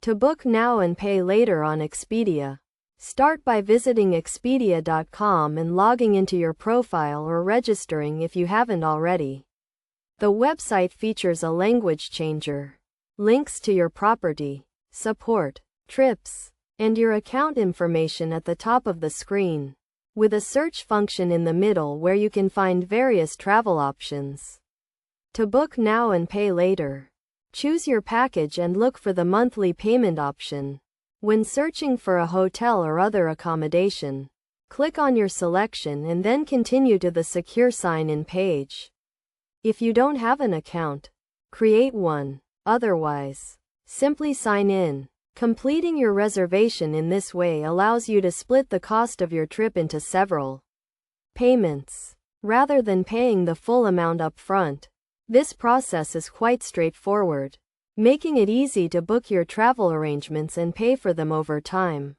To book now and pay later on Expedia. Start by visiting Expedia.com and logging into your profile or registering if you haven't already. The website features a language changer, links to your property, support, trips, and your account information at the top of the screen, with a search function in the middle where you can find various travel options. To book now and pay later, choose your package and look for the monthly payment option. When searching for a hotel or other accommodation, click on your selection and then continue to the secure sign-in page. If you don't have an account, create one. Otherwise, simply sign in. Completing your reservation in this way allows you to split the cost of your trip into several payments, rather than paying the full amount up front. This process is quite straightforward, making it easy to book your travel arrangements and pay for them over time.